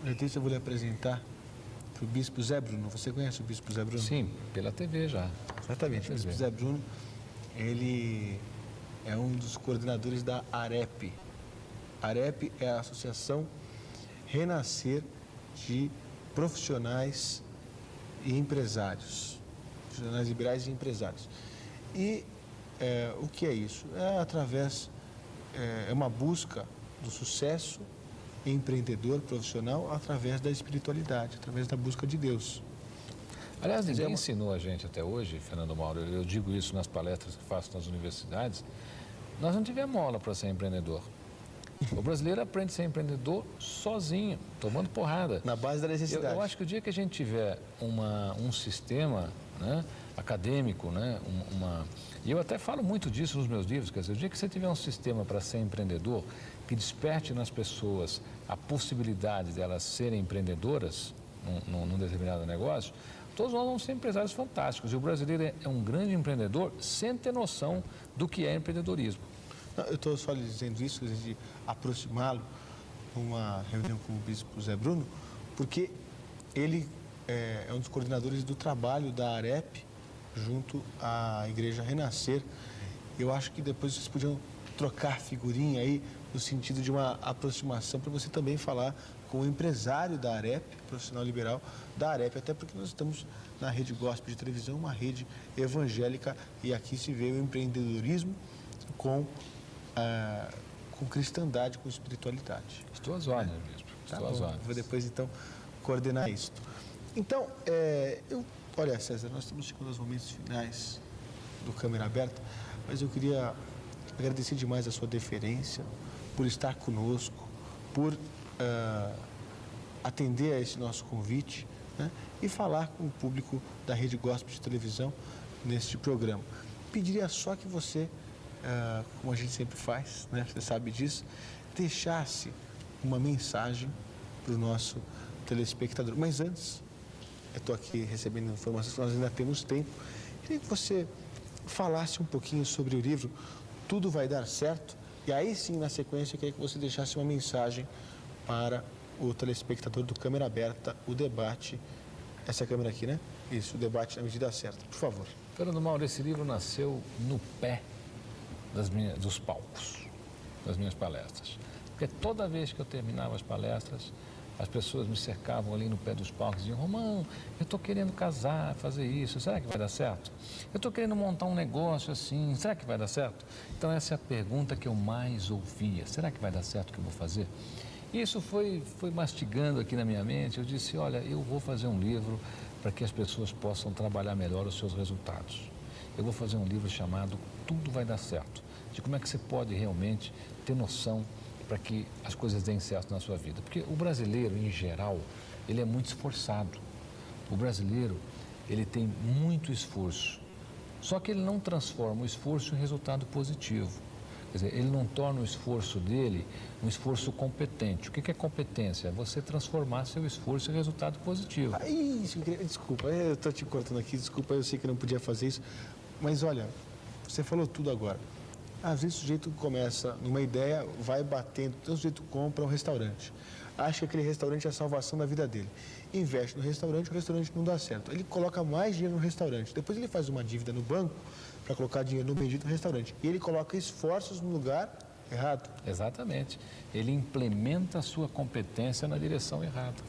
eu vou lhe apresentar para o Bispo Zé Bruno. Você conhece o Bispo Zé Bruno? Sim, pela TV já. Exatamente, o Bispo Zé Bruno, ele é um dos coordenadores da AREP. A AREP é a Associação Renascer de Profissionais e Empresários, profissionais liberais e empresários. E o que é isso? É uma busca do sucesso empreendedor profissional através da espiritualidade, através da busca de Deus. Aliás, ninguém ensinou a gente até hoje, Fernando Mauro, eu digo isso nas palestras que faço nas universidades, nós não tivemos aula para ser empreendedor. O brasileiro aprende a ser empreendedor sozinho, tomando porrada. Na base da necessidade. Eu acho que o dia que a gente tiver um sistema, né, acadêmico, né, e eu até falo muito disso nos meus livros, quer dizer, o dia que você tiver um sistema para ser empreendedor, que desperte nas pessoas a possibilidade de elas serem empreendedoras num determinado negócio, todos nós vamos ser empresários fantásticos. E o brasileiro é um grande empreendedor sem ter noção do que é empreendedorismo. Não, eu estou só lhe dizendo isso, de aproximá-lo numa reunião com o Bispo Zé Bruno, porque ele é um dos coordenadores do trabalho da AREP junto à Igreja Renascer. Eu acho que depois vocês podiam trocar figurinha aí no sentido de uma aproximação para você também falar com o empresário da AREP, profissional liberal da AREP, até porque nós estamos na rede gospel de televisão, uma rede evangélica, e aqui se vê o empreendedorismo com cristandade, com espiritualidade. Estou às ordens mesmo. Tá Estou às bom, ordens. vou depois então coordenar isso. Então, olha, César, nós estamos chegando aos momentos finais do Câmera Aberta, mas eu queria agradecer demais a sua deferência por estar conosco, por atender a esse nosso convite, né, e falar com o público da Rede Gospel de televisão neste programa. Pediria só que você, como a gente sempre faz, né, você sabe disso, deixasse uma mensagem para o nosso telespectador. Mas antes, eu estou aqui recebendo informações que nós ainda temos tempo. Queria que você falasse um pouquinho sobre o livro Tudo Vai Dar Certo. E aí sim, na sequência, eu queria que você deixasse uma mensagem para o telespectador do Câmera Aberta, o debate. Essa câmera aqui, né? Isso, o debate na medida certa. Por favor. Fernando Mauro, esse livro nasceu no pé dos palcos, das minhas palestras. Porque toda vez que eu terminava as palestras, as pessoas me cercavam ali no pé dos palcos e diziam: Romão, eu estou querendo casar, fazer isso, será que vai dar certo? Eu estou querendo montar um negócio assim, será que vai dar certo? Então essa é a pergunta que eu mais ouvia: será que vai dar certo o que eu vou fazer? E isso foi mastigando aqui na minha mente. Eu disse: olha, eu vou fazer um livro para que as pessoas possam trabalhar melhor os seus resultados. Eu vou fazer um livro chamado Tudo Vai Dar Certo, de como é que você pode realmente ter noção para que as coisas deem certo na sua vida. Porque o brasileiro, em geral, ele é muito esforçado. O brasileiro, ele tem muito esforço. Só que ele não transforma o esforço em resultado positivo. Quer dizer, ele não torna o esforço dele um esforço competente. O que é competência? É você transformar seu esforço em resultado positivo. Desculpa, eu estou te cortando aqui, desculpa, eu sei que não podia fazer isso. Mas olha, você falou tudo agora. Às vezes o sujeito começa numa ideia, vai batendo, então o sujeito compra um restaurante. Acha que aquele restaurante é a salvação da vida dele. Investe no restaurante, o restaurante não dá certo. Ele coloca mais dinheiro no restaurante. Depois ele faz uma dívida no banco para colocar dinheiro no bendito restaurante. E ele coloca esforços no lugar errado. Exatamente. Ele implementa a sua competência na direção errada.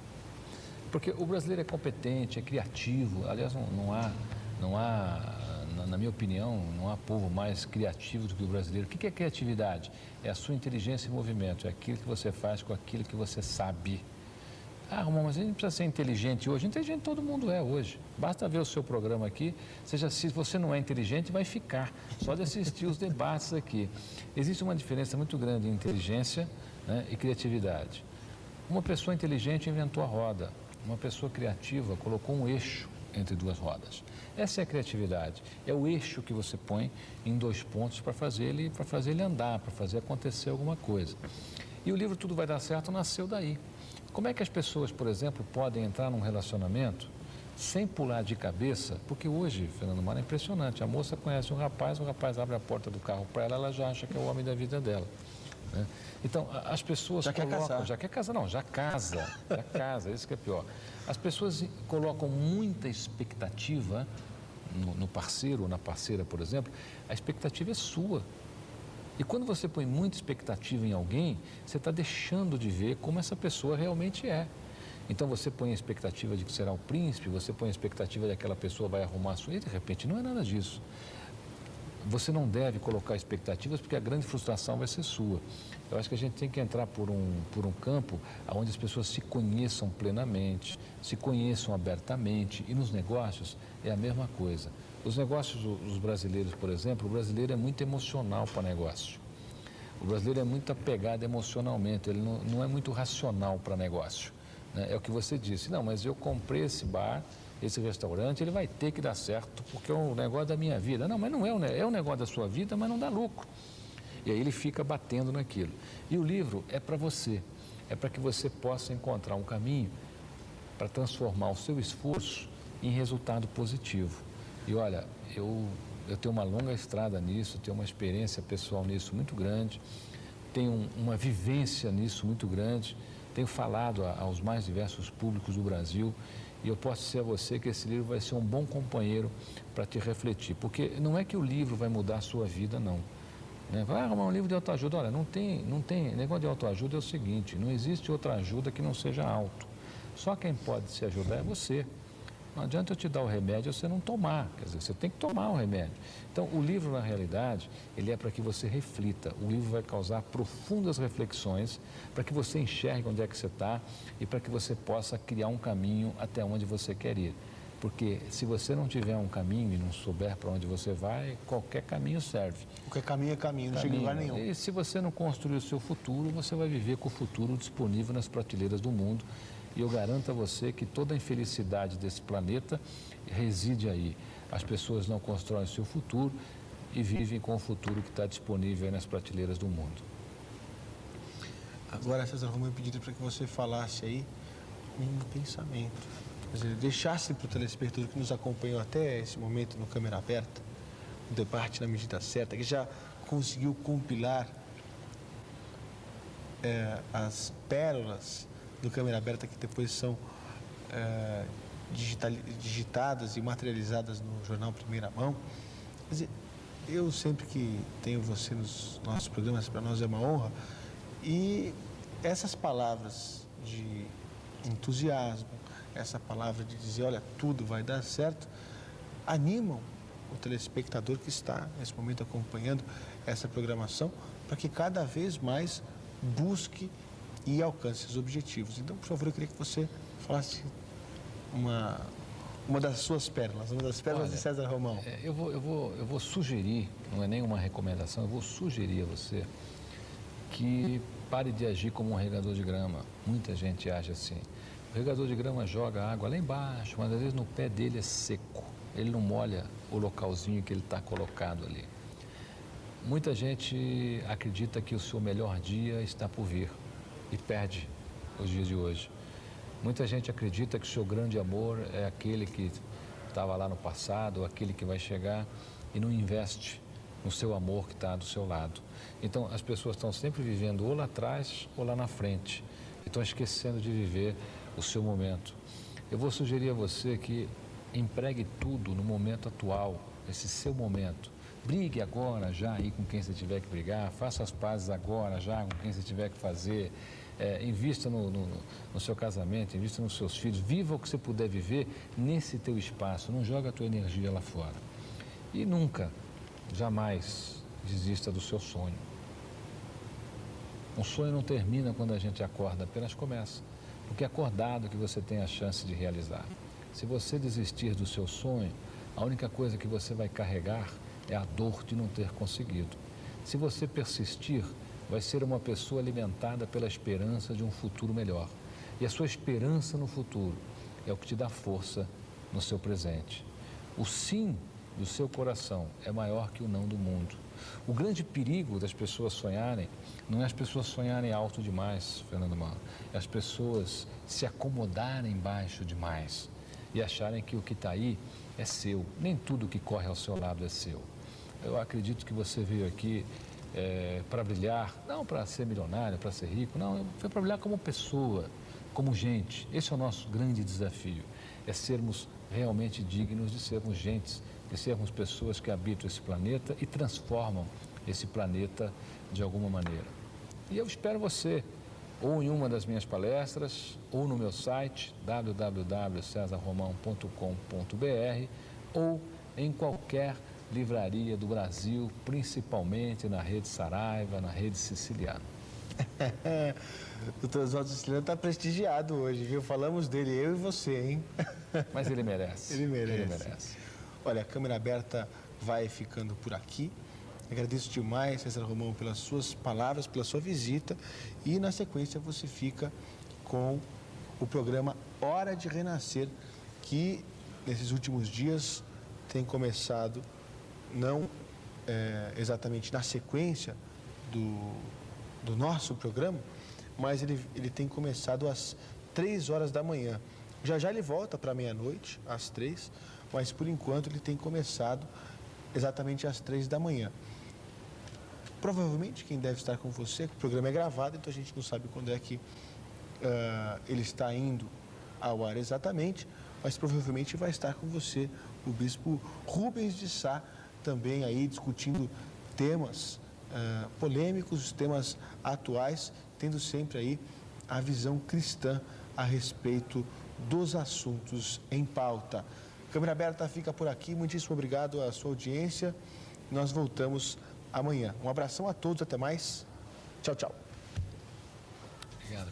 Porque o brasileiro é competente, é criativo. Aliás, não há, na minha opinião, não há povo mais criativo do que o brasileiro. O que é criatividade? É a sua inteligência em movimento, é aquilo que você faz com aquilo que você sabe. Ah, Romão, mas a gente não precisa ser inteligente hoje. Inteligente todo mundo é hoje. Basta ver o seu programa aqui. Se você não é inteligente, vai ficar. Só de assistir os debates aqui. Existe uma diferença muito grande entre inteligência, né, e criatividade. Uma pessoa inteligente inventou a roda. Uma pessoa criativa colocou um eixo entre duas rodas. Essa é a criatividade. É o eixo que você põe em dois pontos para fazer ele andar, para fazer acontecer alguma coisa. E o livro Tudo Vai Dar Certo nasceu daí. Como é que as pessoas, por exemplo, podem entrar num relacionamento sem pular de cabeça? Porque hoje, Fernando Mauro, é impressionante. A moça conhece o rapaz abre a porta do carro para ela já acha que é o homem da vida dela, né? Então, as pessoas já colocam... Já quer casar, não, já casa, isso que é pior. As pessoas colocam muita expectativa no parceiro ou na parceira, por exemplo. A expectativa é sua. E quando você põe muita expectativa em alguém, você está deixando de ver como essa pessoa realmente é. Então você põe a expectativa de que será o príncipe, você põe a expectativa de que aquela pessoa vai arrumar a sua... E de repente não é nada disso. Você não deve colocar expectativas porque a grande frustração vai ser sua. Eu acho que a gente tem que entrar por um campo onde as pessoas se conheçam plenamente, se conheçam abertamente. E nos negócios é a mesma coisa. Os negócios dos brasileiros, por exemplo, o brasileiro é muito emocional para negócio. O brasileiro é muito apegado emocionalmente, ele não é muito racional para negócio, né? É o que você disse: não, mas eu comprei esse bar, esse restaurante, ele vai ter que dar certo, porque é um negócio da minha vida. Não, mas não é um negócio da sua vida, mas não dá lucro. E aí ele fica batendo naquilo. E o livro é para você, é para que você possa encontrar um caminho para transformar o seu esforço em resultado positivo. E olha, eu tenho uma longa estrada nisso, tenho uma experiência pessoal nisso muito grande, tenho uma vivência nisso muito grande, tenho falado aos mais diversos públicos do Brasil, e eu posso dizer a você que esse livro vai ser um bom companheiro para te refletir, porque não é que o livro vai mudar a sua vida, não. né? Vai arrumar um livro de autoajuda. Olha, não tem negócio de autoajuda é o seguinte, não existe outra ajuda que não seja auto. Só quem pode se ajudar é você. Não adianta eu te dar o remédio e você não tomar, quer dizer, você tem que tomar o remédio. Então, o livro, na realidade, ele é para que você reflita. O livro vai causar profundas reflexões para que você enxergue onde é que você está e para que você possa criar um caminho até onde você quer ir. Porque se você não tiver um caminho e não souber para onde você vai, qualquer caminho serve. Porque caminho é caminho, não chega em lugar nenhum. E se você não construir o seu futuro, você vai viver com o futuro disponível nas prateleiras do mundo. E eu garanto a você que toda a infelicidade desse planeta reside aí. As pessoas não constroem o seu futuro e vivem com o futuro que está disponível aí nas prateleiras do mundo. Agora, César Romão, eu pedi para que você falasse aí um pensamento. Quer dizer, deixasse para o telespectador que nos acompanhou até esse momento no Câmera Aberta, o debate na medida certa, que já conseguiu compilar as pérolas do Câmera Aberta que depois são digitadas e materializadas no jornal Primeira Mão. Quer dizer, eu sempre que tenho você nos nossos programas, para nós é uma honra, e essas palavras de entusiasmo, essa palavra de dizer, olha, tudo vai dar certo, animam o telespectador que está nesse momento acompanhando essa programação para que cada vez mais busque e alcance os objetivos. Então, por favor, eu queria que você falasse uma das suas pérolas, uma das pérolas de César Romão. Eu vou sugerir, não é nenhuma recomendação, eu vou sugerir a você que pare de agir como um regador de grama. Muita gente age assim. O regador de grama joga água lá embaixo, mas às vezes no pé dele é seco. Ele não molha o localzinho que ele está colocado ali. Muita gente acredita que o seu melhor dia está por vir e perde os dias de hoje. Muita gente acredita que o seu grande amor é aquele que estava lá no passado, ou aquele que vai chegar e não investe no seu amor que está do seu lado. Então, as pessoas estão sempre vivendo ou lá atrás ou lá na frente. Estão esquecendo de viver o seu momento. Eu vou sugerir a você que empregue tudo no momento atual, esse seu momento. Brigue agora já aí com quem você tiver que brigar, faça as pazes agora já com quem você tiver que fazer, invista no seu casamento, invista nos seus filhos, viva o que você puder viver nesse teu espaço, não joga a tua energia lá fora. E nunca, jamais desista do seu sonho. Um sonho não termina quando a gente acorda, apenas começa. Porque é acordado que você tem a chance de realizar. Se você desistir do seu sonho, a única coisa que você vai carregar é a dor de não ter conseguido. Se você persistir, vai ser uma pessoa alimentada pela esperança de um futuro melhor. E a sua esperança no futuro é o que te dá força no seu presente. O sim do seu coração é maior que o não do mundo. O grande perigo das pessoas sonharem não é as pessoas sonharem alto demais, Fernando Mauro, é as pessoas se acomodarem baixo demais e acharem que o que está aí é seu. Nem tudo que corre ao seu lado é seu. Eu acredito que você veio aqui para brilhar, não para ser milionário, para ser rico, não, foi para brilhar como pessoa, como gente. Esse é o nosso grande desafio, é sermos realmente dignos de sermos gentes, de sermos pessoas que habitam esse planeta e transformam esse planeta de alguma maneira. E eu espero você, ou em uma das minhas palestras, ou no meu site, www.cesarromão.com.br, ou em qualquer livraria do Brasil, principalmente na rede Saraiva, na rede Siciliano. O doutor Oswaldo Siciliano está prestigiado hoje, viu? Falamos dele, eu e você, hein? Mas ele merece. Ele merece. Olha, a Câmera Aberta vai ficando por aqui. Agradeço demais, César Romão, pelas suas palavras, pela sua visita. E, na sequência, você fica com o programa Hora de Renascer, que, nesses últimos dias, tem começado, não exatamente na sequência do nosso programa, mas ele tem começado às 3 horas da manhã. Já ele volta para meia-noite, às 3, mas por enquanto ele tem começado exatamente às 3 da manhã. Provavelmente quem deve estar com você, o programa é gravado, então a gente não sabe quando é que ele está indo ao ar exatamente, mas provavelmente vai estar com você o bispo Rubens de Sá, também aí discutindo temas polêmicos, os temas atuais, tendo sempre aí a visão cristã a respeito dos assuntos em pauta. Câmera Aberta fica por aqui. Muitíssimo obrigado à sua audiência. Nós voltamos amanhã. Um abração a todos. Até mais. Tchau, tchau. Obrigado,